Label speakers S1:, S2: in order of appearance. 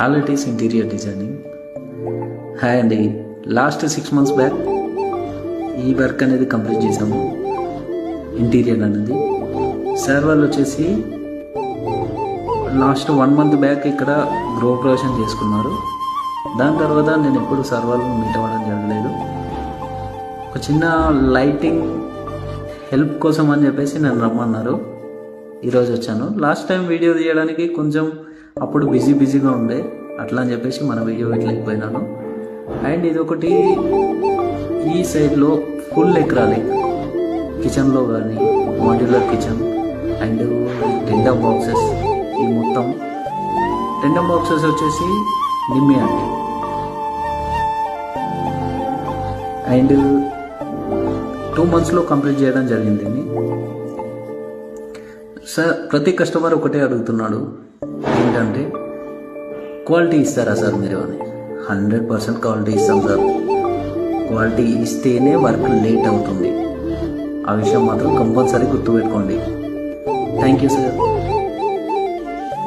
S1: ఆల్రెడీస్ interior designing. Hi అండి, last 6 months back ఈ work అనేది కంప్లీట్ చేసాము. ఇంటీరియర్ అనేది సార్ వాళ్ళు వచ్చేసి లాస్ట్ 1 month బ్యాక్ ఇక్కడ గృహప్రవేశం చేసుకున్నారు. దాని తర్వాత నేను ఎప్పుడు సార్ వాళ్ళని మీట్ అవ్వడం జరగలేదు. ఒక చిన్న లైటింగ్ హెల్ప్ కోసం అని చెప్పేసి నన్ను రమ్మన్నారు. ఈరోజు వచ్చాను. లాస్ట్ టైం వీడియో తీయడానికి కొంచెం అప్పుడు బిజీగా ఉండే, అట్లా అని చెప్పేసి మన వీడియో పెట్టలేకపోయినాను. అండ్ ఇది ఒకటి ఈ సైడ్లో ఫుల్ ఎక్రాలిక్ కిచెన్లో కానీ modular kitchen and tender boxes. ఈ మొత్తం టెండర్ బాక్సెస్ వచ్చేసి నిమ్మి అండి. అండ్ 2 monthsలో కంప్లీట్ చేయడం జరిగింది. సార్ ప్రతి కస్టమర్ ఒకటే అడుగుతున్నాడు, ఏంటంటే క్వాలిటీ ఇస్తారా సార్ మీరు అని. 100% క్వాలిటీ ఇస్తాం సార్. క్వాలిటీ ఇస్తేనే వర్క్ లేట్ అవుతుంది. ఆ విషయం మాత్రం కంపల్సరీ గుర్తుపెట్టుకోండి. Thank you sir.